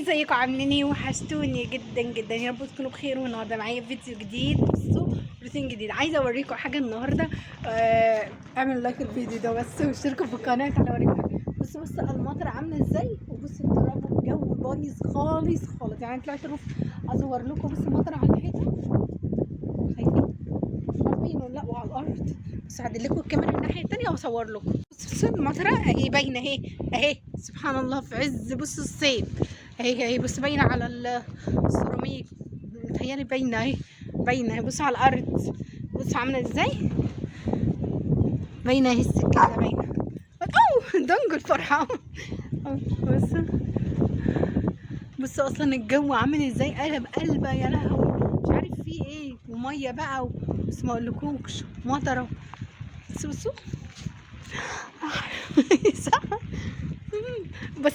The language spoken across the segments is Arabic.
ازيكم عاملين ايه؟ وحشتوني جدا جدا، يا رب تكونوا بخير. والنهارده معايا فيديو جديد. بصوا، روتين جديد. عايزه اوريكم حاجه النهارده. اعملوا لايك الفيديو ده بس، واشتركوا في القناه عشان اوريكم حاجه. بصوا المطر عامله ازاي، وبصوا التراب والجو بايظ خالص خالص. يعني طلعت الروف اصور لكم. بصوا المطر على الحيطه، شايفين؟ عارفين ولا لا؟ وعلى الارض. بس هعدل لكم الكاميرا الناحيه التانيه واصور لكم. بصوا المطره اهي باينه اهي اهي، سبحان الله، في عز بصوا الصيف اهي بص باينه على السيراميك. متهيألي باينه اهي، باينه اهي. بصوا على الارض، بصوا عامله ازاي، باينه اهي السكه باينه. دنجل فرحان. بصوا اصلا الجو عامل ازاي، قلبه يا لهوي، مش عارف فيه ايه، وميه بقى بس ما اقولكوش مطره. بصوا بس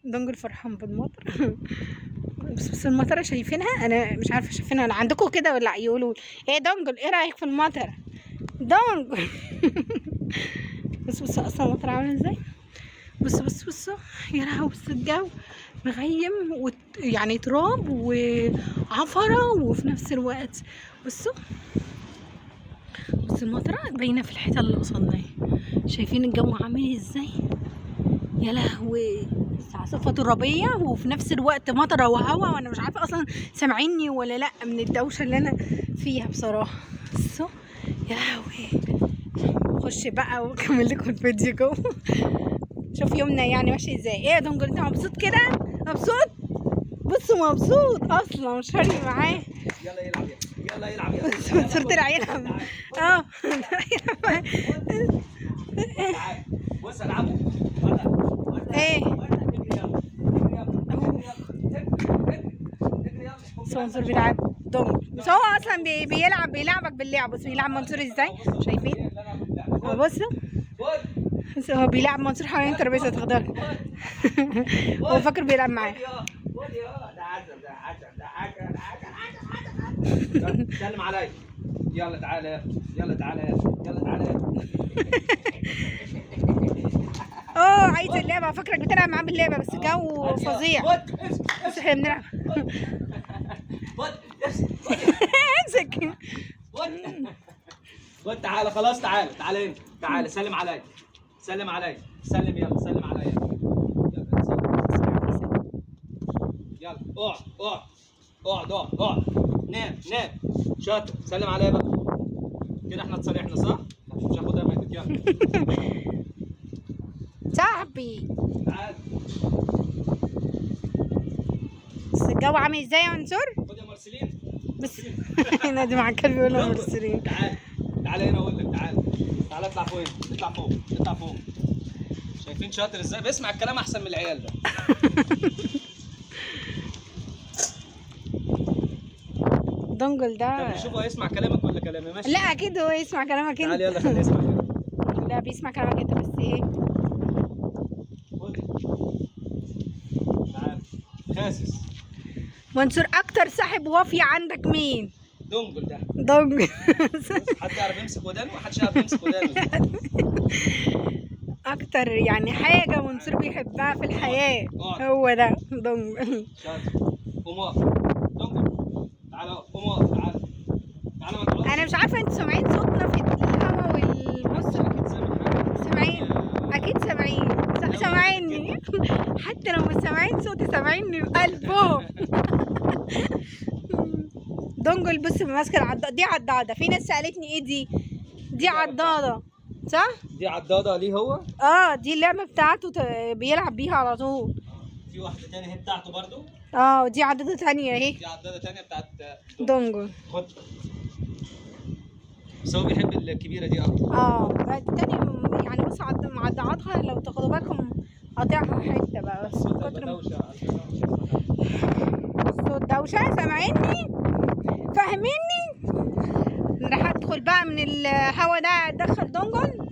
دنجل فرحان بالمطر. بس المطره شايفينها، انا مش عارفه شايفينها عندكم كده ولا يقولوا ايه؟ دنجل ايه رايك في المطر؟ دنجل. بصوا اصلا المطر عامله ازاي. بصوا يا لهوي، بصوا الجو مغيم يعني تراب وعفره، وفي نفس الوقت بصوا المطره باينه في الحيطه اللي قصادنا. شايفين الجو عامل ازاي يا لهوي، عاصفه ترابيه وفي نفس الوقت مطره وهوا، وانا مش عارفه اصلا سامعيني ولا لا من الدوشه اللي انا فيها بصراحه. بصوا يا لهوي، خش بقى واكمل لكم الفيديو جوه. شوف يومنا يعني ماشي ازاي. ايه يا دنجل، انت مبسوط كده؟ مبسوط؟ بصوا مبسوط اصلا، مش فارق معاه. يلا يلعب يلا يلعب يلا. صورة العيلة. بص العبوا. ايه منصور بيلعب دنجل، بس هو اصلا بيلعبك باللعب. بص بيلعب منصور ازاي، شايفين؟ بصوا هو بيلعب منصور حوالين الترابيزه، تاخدها. هو فاكر بيلعب معاه. سلم علي. يلا تعالى يلا تعالى يلا تعالى. عايز اللعبه، فاكرك بتلعب معاه باللعبه، بس جو فظيع. بس احنا بنلعب. امسك. تعالى خلاص، تعالى تعالى تعالى، سلم علي سلم علي، سلم يلا سلم علي. يلا اقعد نام شاطر، سلم عليا بقى كده. احنا اتصالحنا صح؟ مش هاخدها منك. يلا صاحبي. تعال. بس الجو عامل ازاي يا منصور؟ خد يا مرسلين. بس نادي مع الكلب يقول له مرسلين. تعال هنا اقول لك، تعال اطلع فوق هنا، اطلع فوق. شايفين شاطر ازاي؟ بيسمع الكلام احسن من العيال ده. دنجل ده طب نشوفه هيسمع كلامك ولا كلامي؟ ماشي. لا اكيد هو يسمع كلامك انت. تعال يلا خليه يسمع كلامك. لا بيسمع كلامك انت، بس ايه؟ تعال خاسس. منصور، اكتر صاحب وافي عندك مين؟ دنجل ده. دنجل. حد يعرف يمسك ودانه؟ محدش يعرف يمسك ودانه. اكتر يعني حاجه منصور بيحبها في الحياه هو ده دنجل. شاطر. قوم اقف دنجل. تعالى قوم اقف. تعالى ما تقعدش. انا مش عارفه انتوا سامعين صوتنا في الهوا والبص. سامعين اكيد سامعين، سامعيني. حتى لو مش سامعين صوتي سامعيني بقلبهم. دنجل بص ماسكه العضاده دي. عضاده، في ناس سالتني ايه دي عضاده صح؟ دي عضاده ليه هو؟ دي اللعبه بتاعته، بيلعب بيها على طول. في واحده تانية هي بتاعته برضو. ودي عضاده تانية اهي. دي عضاده تانية بتاعت دنجل. خد. بس هو بيحب الكبيره دي اكتر. التانية يعني بص عضعاتها لو تاخدوا بالكم قاطعها حته بقى، بس من كتر الصوت دوشه. سامعيني؟ فاهميني؟ راح ادخل بقى من الهوا ده، ادخل دنجل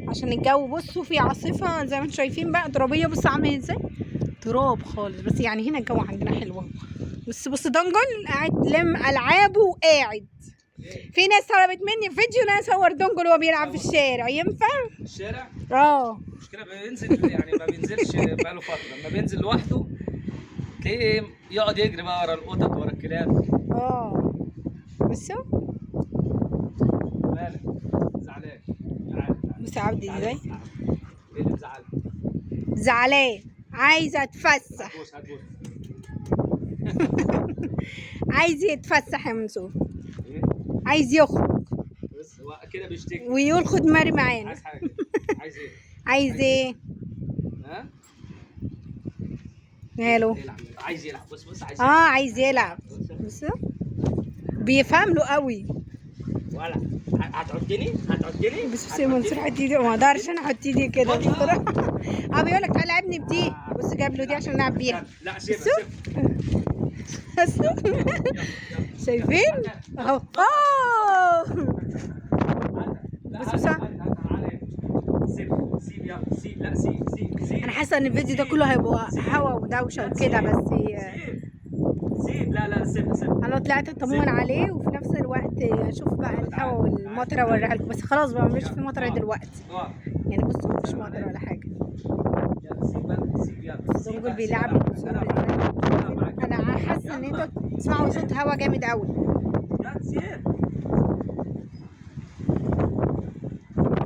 عشان الجو. بصوا في عاصفه زي ما انتم شايفين بقى، ترابيه. بص عامل ازاي، تراب خالص. بس يعني هنا الجو عندنا حلو. بص دنجل قاعد لم العابه وقاعد. في ناس طلبت مني فيديو ان انا اصور دونجل وهو بيلعب في الشارع، ينفع؟ الشارع اه المشكله بينزل يعني ما بينزلش بقاله فتره، لما بينزل لوحده تلاقيه يقعد يجري بقى ورا القطط ورا الكلاب. اه بصوا مالك زعلان؟ تعالى بصوا عبدي ازاي ايه اللي مزعلك؟ زعلان، عايزه اتفسح. هتبوس هتبوس عايز يتفسح يا منصور، ايه؟ عايز يخرج بس هو كده بيشتكي. ويقول خد ماري معانا. عايز حاجه؟ عايز ايه؟ عايز ايه؟ ها؟ ماله؟ يلعب. عايز يلعب. بص بص عايز عايز يلعب. بصوا بيفهم له قوي. ولا هتعدني؟ هتعدني؟ بس يا منصور حط ايدي، ما اقدرش انا احط ايدي كده بصراحه. بيقول لك تعالى لعبني بدي. بص جاب له دي عشان نلعب بيها. لا سيبها بصوا سيبها. بصوا شايفين اهو. بصوا صح. سيب يلا سيب. لا سيب. انا حاسه ان الفيديو ده كله هيبقى هوا ودوشه وكده بس. سيب. لا سيب. انا طلعت اطمن عليه وفي نفس الوقت اشوف بقى الهوا والمطره اوريها لكم، بس خلاص بقى مش في مطره دلوقتي يعني. بصوا مفيش مطره ولا حاجه. سيب يلا. دونجل بيلعب. انا حاسه ان انتوا تسمعوا صوت هوا جامد قوي.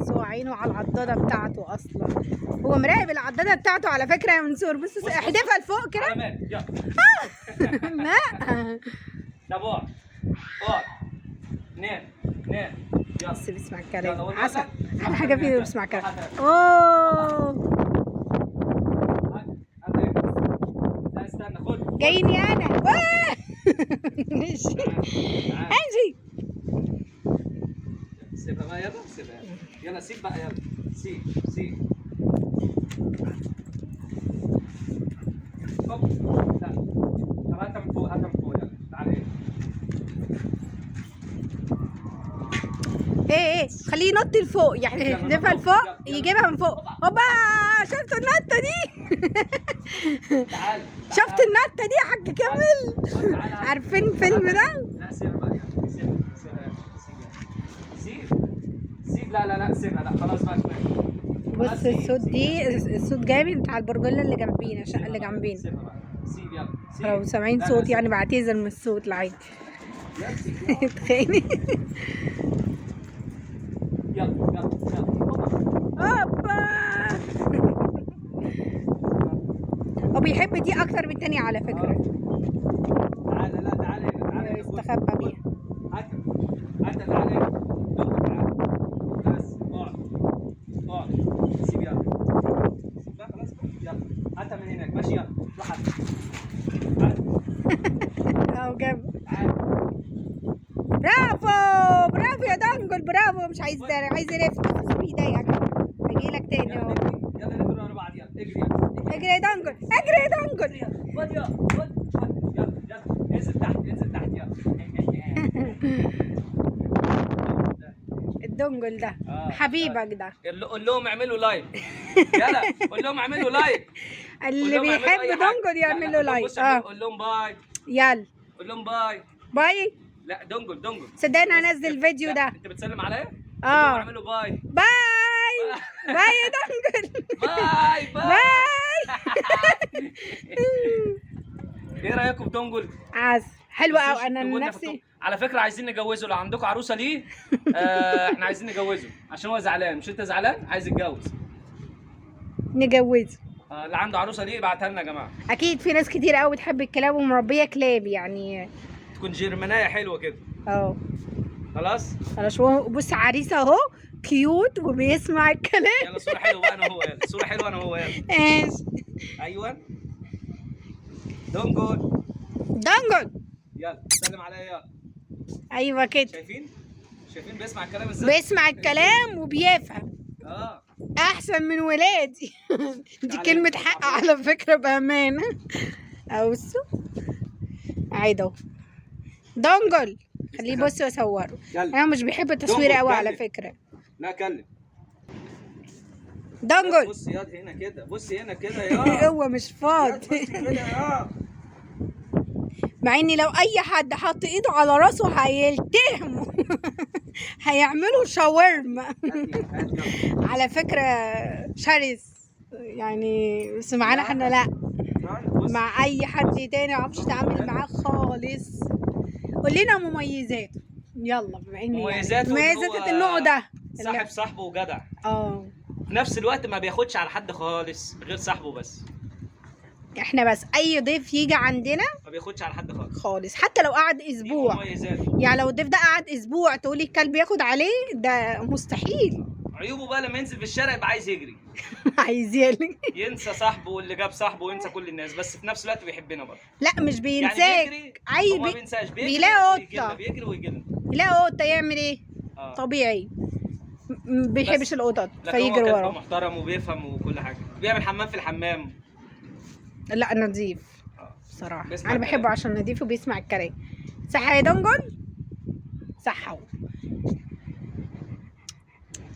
بس هو عينه على العضاده بتاعته اصلا، هو مراقب العضاده بتاعته على فكره يا منصور. بص احدفها لفوق كده. لا طب اقعد نام يلا. بس بيسمع الكلام عسل. احلى حاجه فيه بيسمع الكلام. لا استنى خد. جايني انا. امشي. سيبها بقى يلا. سيبها يلا. سيب بقى يلا. سيب. هوب. لا طب هاتها من فوق يلا. تعالى ايه خليه ينط لفوق يعني، يحدفها لفوق يجيبها من فوق. هوبا شفتوا النطه دي؟ تعالى. شفت النطه دي يا حاج كمل؟ عارفين الفيلم ده؟ لا سيبها بقى يلا. سيب. لا سيبها. لا خلاص بقى كفايه. بص الصوت جامد بتاع البرجوله اللي جنبينا، الشقه اللي جنبينا. سيبها بقى. سيب يلا. لو سامعين صوت يعني بعتذر من الصوت العادي. اتخانق. يلا. هوبا. هو بيحب دي اكتر من التانية على فكرة. تعالى يستخبى بيها. هاتها تعالى. بس اقعد. سيب يلا. سيب بقى خلاص. يلا هاتها من هناك. ماشي يلا روح هاتها. اهو جاب. برافو يا دونجل، برافو. مش عايز يلف بس بيضايقك. هيجي لك تاني اهو. يلا نجري ورا بعض. يلا اجري يا دونجل. خد يلا. انزل تحت يلا. الدونجل ده حبيبك ده. قول لهم اعملوا لايك. يلا قول لهم اعملوا لايك. اللي بيحب دونجل يعمل له لايك. قول لهم باي. يلا قول لهم باي. لا دونجل. صدقني هنزل الفيديو ده. انت بتسلم عليا؟ اعملوا باي. باي يا دونجل. باي. ايه رايكم في دونجل؟ حلوه قوي. انا نفسي على فكره عايزين نجوزه. لو عندكم عروسه ليه احنا عايزين نجوزه عشان هو زعلان. مش انت زعلان؟ عايز يتجوز. نجوزه. اللي عنده عروسه ليه يبعتها لنا يا جماعه. اكيد في ناس كتير قوي بتحب الكلاب ومربيه كلاب يعني، تكون جيرمانيه حلوه كده. خلاص بص عريس اهو كيوت وبيسمع الكلام. يلا صوره حلوه بقى انا وهو. يلا صوره حلوه انا وهو. يلا ماشي. ايوه دونجل. يلا سلم عليا يلا. ايوه كده. شايفين بيسمع الكلام ازاي؟ بيسمع الكلام وبيفهم. احسن من ولادي. دي كلمة حق على فكرة بأمانة. بصوا عيد اهو. دونجل خليه يبص واصوره. انا مش بحب التصوير قوي على فكرة. لا كلم دونجل. بص ياض هنا كده. بص هنا كده يا هو مش فاضي. مع ان لو اي حد حط ايده على راسه هيلتهموا. هيعملوا شاورما. على فكرة شرس يعني، بس معانا احنا لا. مع اي حد تاني معرفش اتعامل معاه خالص. قول لنا مميزاته يلا، بما اني مميزات مميزات النوع ده صاحب صاحبه وجدع. في نفس الوقت ما بياخدش على حد خالص غير صاحبه بس. احنا بس اي ضيف يجي عندنا ما بياخدش على حد خالص حتى لو قعد اسبوع. يعني لو الضيف ده قعد اسبوع تقولي الكلب ياخد عليه؟ ده مستحيل. عيوبه بقى لما ينزل في الشارع يبقى عايز يجري. عايز يجري. ينسى صاحبه واللي جاب صاحبه وينسى كل الناس، بس في نفس الوقت بيحبنا برضه. لا مش بينساك. يعني عايز ما بينساش، بيلاقي قطه بيجري ويجي لنا. يلاقي قطه يعمل ايه؟ طبيعي. بيحبش القطط فيجري وراه. محترم وبيفهم وكل حاجه، بيعمل حمام في الحمام. لا نظيف بصراحه، انا بحبه عشان نظيف وبيسمع الكلام. صح يا دنجل؟ صح. هو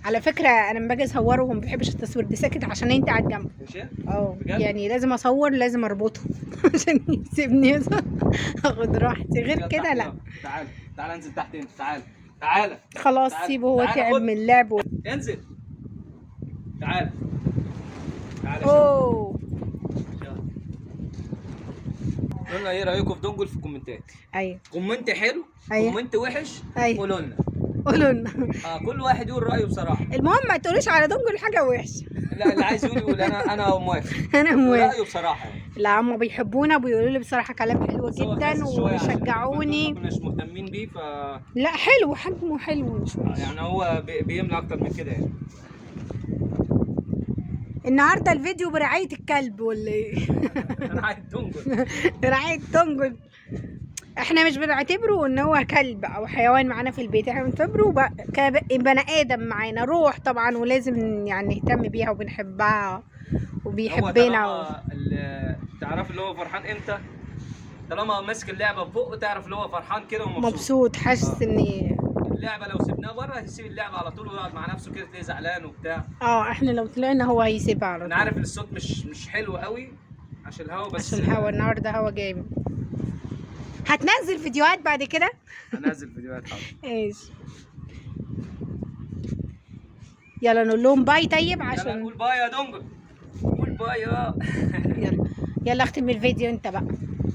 على فكره انا لما باجي اصوره وما بيحبش التصوير بساكت عشان انت قاعد جنبه. يعني لازم اصور، لازم اربطه عشان يسيبني اخد راحتي، غير كده لا. تعال انزل تحت انت. تعال خلاص سيبه، هو تعب من اللعب انزل. تعال اوه. قولنا ايه رايكم في دنجل في الكومنتات. ايوه كومنت حلو، كومنت وحش، قولوا لنا. كل واحد يقول رايه بصراحه. المهم ما تقولوش على دنجل حاجه وحشه. لا اللي عايز يقول انا موافق. انا موافق رايه بصراحه يعني. لا هم بيحبونا وبيقولوا لي بصراحه كلام حلو جدا ويشجعوني. ما كناش مهتمين بيه لا حلو، حجمه حلو مش وحش. يعني هو بيملى اكتر من كده يعني. النهارده الفيديو برعايه الكلب ولا ايه؟ رعايه دنجل. رعايه دنجل. احنا مش بنعتبره ان هو كلب او حيوان معانا في البيت، احنا بنعتبره كبني ادم معانا، روح طبعا، ولازم يعني نهتم بيها وبنحبها وبيحبنا. تعرف اللي هو فرحان امتى؟ طالما ماسك اللعبه في بقه تعرف اللي هو فرحان كده ومبسوط. مبسوط، حاسس ان اللعبه لو سيبناه بره هيسيب اللعبه على طول ويقعد مع نفسه كده، تلاقيه زعلان وبتاع. احنا لو طلعنا هو هيسيبها على طول. انا عارف ان الصوت مش حلو قوي عشان الهوا، بس عشان الهوا النهارده هوا جامد. هتنزل فيديوهات بعد كده؟ هنزل فيديوهات حاضر. ايش يلا نقول لهم باي. طيب عشان يلا نقول باي يا دنجل. قول باي يلا اختم الفيديو انت بقى.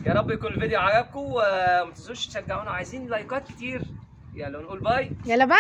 يا رب يكون الفيديو عجبكم وما تنسوش تشجعونا، عايزين لايكات كتير. يلا نقول باي. يلا باي.